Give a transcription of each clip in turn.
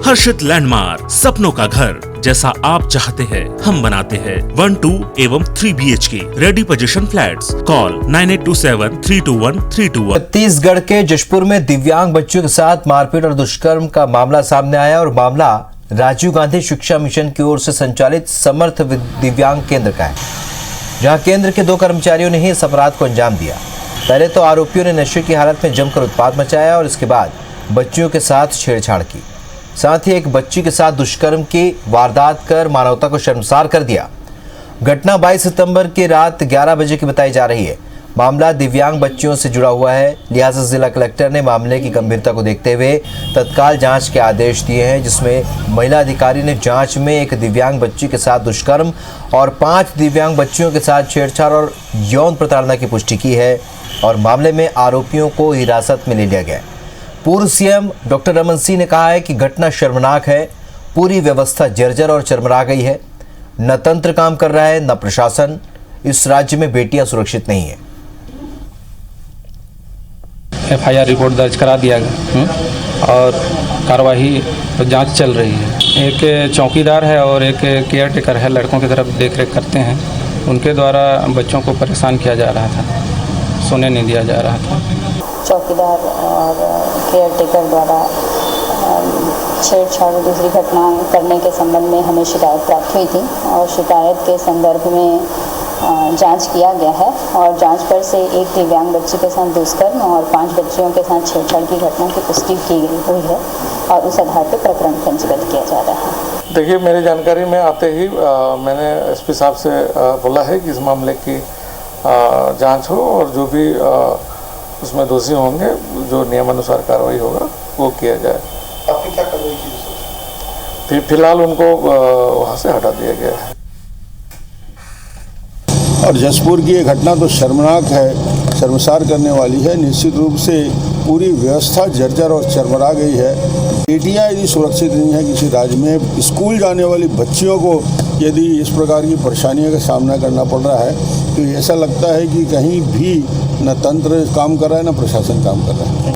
हर्षित landmark, सपनों का घर जैसा आप चाहते हैं हम बनाते हैं। 1, 2 एवं 3 BHK ready position flats. Call 9827321321। Chhattisgarh के जशपुर में दिव्यांग बच्चों के साथ मारपीट और दुष्कर्म का मामला सामने आया और मामला राजीव गांधी शिक्षा मिशन की ओर से संचालित समर्थ दिव्यांग केंद्र का है, जहां केंद्र के 2 कर्मचारियों ने ही इस अपराध को अंजाम दिया। पहले तो आरोपियों ने नशे की हालत में जमकर उत्पात मचाया और इसके बाद बच्चियों के साथ छेड़छाड़ की, साथ ही एक बच्ची के साथ दुष्कर्म की वारदात कर मानवता को शर्मसार कर दिया। घटना 22 सितंबर की रात 11 बजे की बताई जा रही है। मामला दिव्यांग बच्चियों से जुड़ा हुआ है, लिहाजा जिला कलेक्टर ने मामले की गंभीरता को देखते हुए तत्काल जांच के आदेश दिए हैं, जिसमें महिला अधिकारी ने जांच में एक दिव्यांग बच्ची के साथ दुष्कर्म और 5 दिव्यांग बच्चियों के साथ छेड़छाड़ और यौन प्रताड़ना की पुष्टि की है और मामले में आरोपियों को हिरासत में ले लिया गया। पूर्व सीएम डॉक्टर रमन सिंह ने कहा है कि घटना शर्मनाक है, पूरी व्यवस्था जर्जर और चरमरा गई है, न तंत्र काम कर रहा है न प्रशासन। इस राज्य में बेटियां सुरक्षित नहीं है। FIR रिपोर्ट दर्ज करा दिया गया और कार्रवाई जांच चल रही है। एक चौकीदार है और एक केयर टेकर है, लड़कों की तरफ देखरेख करते हैं। उनके द्वारा बच्चों को परेशान किया जा रहा था, सोने नहीं दिया जा रहा था। चौकीदार और केयर टेकर द्वारा छेड़छाड़ और दूसरी घटनाएं करने के संबंध में हमें शिकायत प्राप्त हुई थी और शिकायत के संदर्भ में जांच किया गया है और जांच पर से एक दिव्यांग बच्ची के साथ दुष्कर्म और 5 बच्चियों के साथ छेड़छाड़ की घटना की पुष्टि की हुई है और उस आधार पर प्रकरण पंजीबद्ध किया जा रहा है। देखिए, मेरी जानकारी में आते ही मैंने SP साहब से बोला है कि इस मामले की जांच हो और जो भी उसमें दोषी होंगे, जो नियमानुसार कार्रवाई होगा वो किया जाए। आपने क्या कार्रवाई की? फिलहाल उनको वहाँ से हटा दिया गया है। और जशपुर की ये घटना तो शर्मनाक है, शर्मसार करने वाली है। निश्चित रूप से पूरी व्यवस्था जर्जर और चरमरा गई है। बेटियां यदि सुरक्षित नहीं है किसी राज्य में, स्कूल जाने वाली बच्चियों को यदि इस प्रकार की परेशानियों का सामना करना पड़ रहा है, तो ऐसा लगता है कि कहीं भी न तंत्र काम कर रहा है न प्रशासन काम कर रहा है।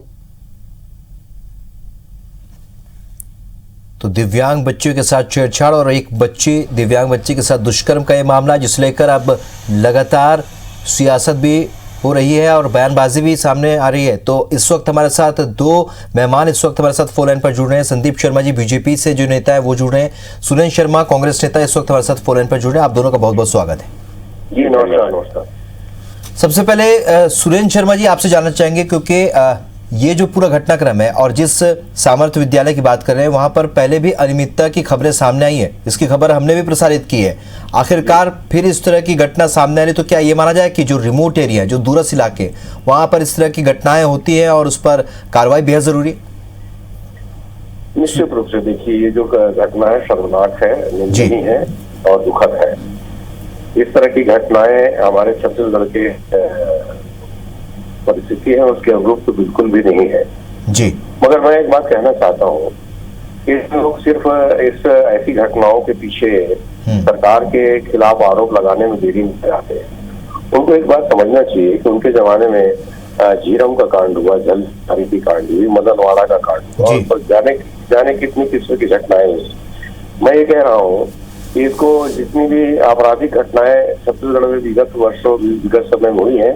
तो दिव्यांग बच्चियों के साथ छेड़छाड़ और एक दिव्यांग बच्ची के साथ दुष्कर्म का ये मामला, जिसे लेकर अब लगातार सियासत भी हो रही है और बयानबाजी भी सामने आ रही है। तो इस वक्त हमारे साथ 2 मेहमान इस वक्त हमारे साथ फोन लाइन पर जुड़ रहे हैं। संदीप शर्मा जी बीजेपी से जो नेता है वो जुड़ रहे हैं, सुरेंद्र शर्मा कांग्रेस नेता इस वक्त हमारे साथ फोन लाइन पर जुड़ रहे हैं। आप दोनों का बहुत बहुत स्वागत है। जी नमस्कार। सबसे पहले सुरेंद्र शर्मा जी आपसे जानना चाहेंगे, क्योंकि ये जो पूरा घटनाक्रम है और जिस सामर्थ्य विद्यालय की बात कर रहे हैं वहां पर पहले भी अनियमितता की खबरें सामने आई है, इसकी खबर हमने भी प्रसारित की है। आखिरकार फिर इस तरह की घटना सामने आ रही, तो क्या ये माना जाए कि जो रिमोट एरिया, जो दूरस्थ इलाके, वहां पर इस तरह की घटनाएं होती हैं और उस पर कार्रवाई बेहद जरूरी है? निश्चित रूप से देखिए, ये जो घटना है शर्मनाक है, निंदनीय है और दुखद है। इस तरह की घटनाएं हमारे छत्तीसगढ़ के परिस्थिति है उसके अनुरूप तो बिल्कुल भी नहीं है जी। मगर मैं एक बात कहना चाहता हूँ कि लोग सिर्फ इस ऐसी घटनाओं के पीछे सरकार के खिलाफ आरोप लगाने में देरी नहीं कराते। उनको एक बात समझना चाहिए कि उनके जमाने में झीरम का कांड हुआ, जलधारी की कांड हुई, मदनवाड़ा का कांड हुआ और जाने कितनी किस्म की घटनाएं हुई। मैं ये कह रहा हूँ कि इसको जितनी भी आपराधिक घटनाएं छत्तीसगढ़ में विगत समय में हुई हैं,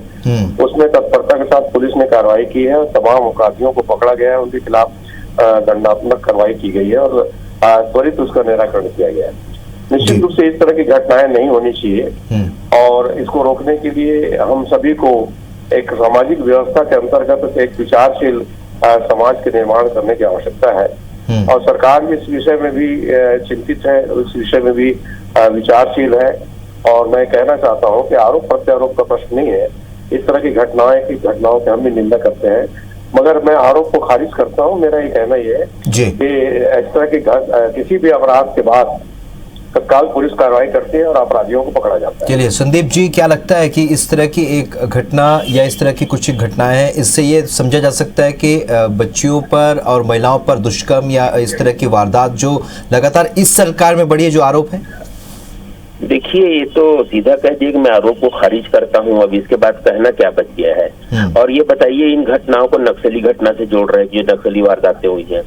उसमें तत्परता के साथ पुलिस ने कार्रवाई की है और तमाम अपराधियों को पकड़ा गया है, उनके खिलाफ दंडात्मक कार्रवाई की गई है और त्वरित उसका निराकरण किया गया है। निश्चित रूप से इस तरह की घटनाएं नहीं होनी चाहिए और इसको रोकने के लिए हम सभी को एक सामाजिक व्यवस्था के अंतर्गत एक विचारशील समाज के निर्माण करने की आवश्यकता है और सरकार इस विषय में भी चिंतित है, उस विषय में भी विचारशील है। और मैं कहना चाहता हूं कि आरोप प्रत्यारोप का प्रश्न नहीं है। इस तरह की घटनाओं की हम भी निंदा करते हैं, मगर मैं आरोप को खारिज करता हूं। मेरा ये कहना ये है कि इस तरह की किसी भी अपराध के बाद तत्काल पुलिस कार्रवाई करती है और अपराधियों को पकड़ा जाता है। चलिए संदीप जी, क्या लगता है कि इस तरह की एक घटना या इस तरह की कुछ घटनाएं हैं, इससे ये समझा जा सकता है कि बच्चियों पर और महिलाओं पर दुष्कर्म या इस तरह की वारदात जो लगातार इस सरकार में बढ़ी है, जो आरोप है? देखिए, ये तो सीधा कह दिए कि मैं आरोप को खारिज करता हूँ, अब इसके बाद कहना क्या बच गया है। और ये बताइए, इन घटनाओं को नक्सली घटना से जोड़ रहे हैं, जो नक्सली वारदातें हुई हैं।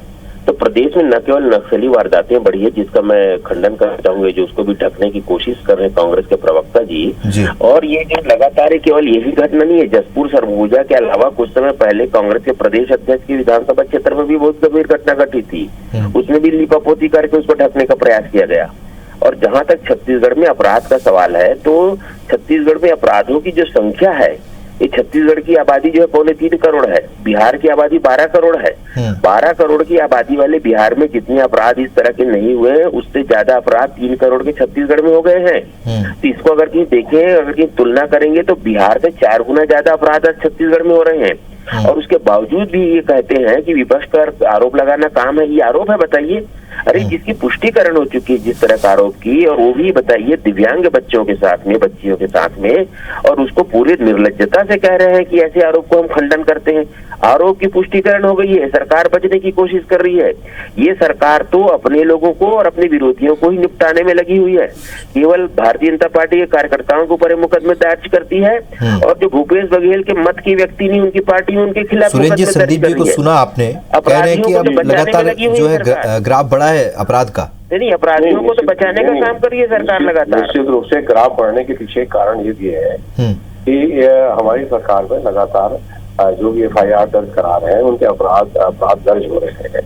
तो प्रदेश में न केवल नक्सली वारदातें बढ़ी है, जिसका मैं खंडन करता हूँ, जो उसको भी ढकने की कोशिश कर रहे हैं कांग्रेस के प्रवक्ता जी। और ये जो लगातार केवल यही घटना नहीं है, जसपुर सरगुजा के अलावा कुछ समय पहले कांग्रेस के प्रदेश अध्यक्ष की विधानसभा क्षेत्र में भी बहुत गंभीर घटना घटी थी, उसमें भी लिपापोती करके उसको ढकने का प्रयास किया गया। और जहां तक छत्तीसगढ़ में अपराध का सवाल है, तो छत्तीसगढ़ में अपराधों की जो संख्या है, ये छत्तीसगढ़ की आबादी जो है 2.25 करोड़ है, बिहार की आबादी 12 करोड़ है। 12 करोड़ की आबादी वाले बिहार में जितने अपराध इस तरह के नहीं हुए हैं, उससे ज्यादा अपराध 3 करोड़ के छत्तीसगढ़ में हो गए हैं। तो इसको अगर कहीं देखें, अगर कहीं तुलना करेंगे तो बिहार से 4 गुना ज्यादा अपराध आज छत्तीसगढ़ में हो रहे हैं। और उसके बावजूद भी ये कहते हैं कि विपक्ष का आरोप लगाना काम है। ये आरोप है, बताइए। अरे जिसकी पुष्टिकरण हो चुकी है जिस तरह का आरोप की, और वो भी बताइए दिव्यांग बच्चों के साथ में, बच्चियों के साथ में, और उसको पूरी निर्लज्जता से कह रहे हैं कि ऐसे आरोप को हम खंडन करते हैं। आरोप की पुष्टिकरण हो गई है, सरकार बचने की कोशिश कर रही है। ये सरकार तो अपने लोगों को और अपने विरोधियों को ही निपटाने में लगी हुई है। केवल भारतीय जनता पार्टी के कार्यकर्ताओं के ऊपर मुकदमे दर्ज करती है, और जो भूपेश बघेल के मत की व्यक्ति नहीं, उनकी पार्टी में उनके खिलाफ सुरेश जी, संदीप जी को सुना आपने, कह रहे हैं कि अब लगातार जो है ग्राफ बढ़ा है अपराध का। नहीं, अपराधियों को तो बचाने का काम कर रही है सरकार लगातार। निश्चित रूप से ग्राफ बढ़ने के पीछे कारण ये भी है कि हमारी सरकार में लगातार जो भी FIR दर्ज करा रहे हैं, उनके अपराध दर्ज हो रहे हैं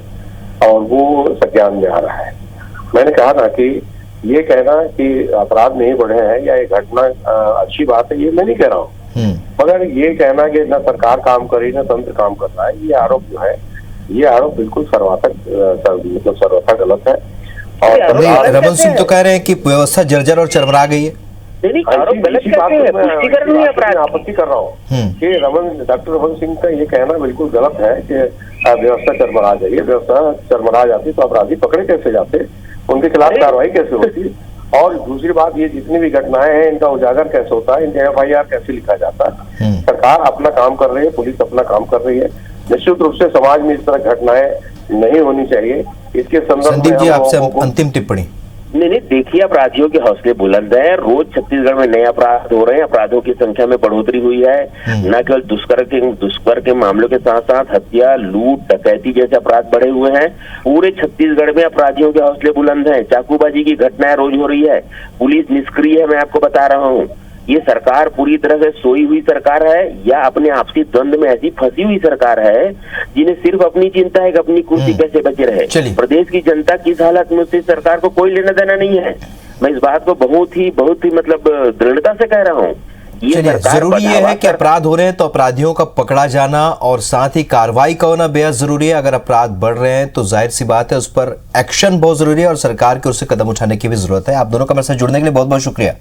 और वो संज्ञान में आ रहा है। मैंने कहा ना कि ये कहना कि अपराध नहीं बढ़े हैं या ये घटना अच्छी बात है, ये मैं नहीं कह रहा हूँ, मगर ये कहना कि न सरकार काम कर रही न तंत्र काम कर रहा है, ये आरोप जो है, ये आरोप बिल्कुल सर्वथा गलत है। और रमन सिंह तो कह रहे हैं कि व्यवस्था जर्जर और चरमरा गई है। आरोप गलत करते हैं, पुष्टिकरण नहीं, अपराध आपत्ति कर रहा हूँ कि डॉक्टर रमन सिंह का ये कहना बिल्कुल गलत है कि व्यवस्था चरमरा जाइए। व्यवस्था चरमरा जाती तो अपराधी पकड़े कैसे जाते, उनके खिलाफ कार्रवाई कैसे होती, और दूसरी बात, ये जितनी भी घटनाएं हैं इनका उजागर कैसे होता है, इनका FIR कैसे लिखा जाता है। सरकार अपना काम कर रही है, पुलिस अपना काम कर रही है। निश्चित रूप से समाज में इस तरह घटनाएं नहीं होनी चाहिए। इसके संदर्भ में आपसे अंतिम टिप्पणी। नहीं, देखिए, अपराधियों के हौसले बुलंद है। रोज छत्तीसगढ़ में नए अपराध हो रहे हैं, अपराधों की संख्या में बढ़ोतरी हुई है। न केवल दुष्कर्म के मामलों के साथ साथ हत्या, लूट, डकैती जैसे अपराध बढ़े हुए हैं। पूरे छत्तीसगढ़ में अपराधियों के हौसले बुलंद हैं। चाकूबाजी की घटनाएं रोज हो रही है। पुलिस निष्क्रिय है, मैं आपको बता रहा हूँ। ये सरकार पूरी तरह से सोई हुई सरकार है, या अपने आपसी द्वंद में ऐसी फंसी हुई सरकार है जिन्हें सिर्फ अपनी चिंता है कि अपनी कुर्सी कैसे बचे रहे। प्रदेश की जनता किस हालत में, उससे सरकार को कोई लेना देना नहीं है। मैं इस बात को बहुत ही मतलब दृढ़ता से कह रहा हूँ। जरूरी ये है कि अपराध हो रहे हैं तो अपराधियों का पकड़ा जाना और साथ ही कार्रवाई का होना बेहद जरूरी है। अगर अपराध बढ़ रहे हैं तो जाहिर सी बात है उस पर एक्शन बहुत जरूरी है, और सरकार की ओर से कदम उठाने की भी जरूरत है। आप दोनों का मेरे साथ जुड़ने के लिए बहुत बहुत शुक्रिया।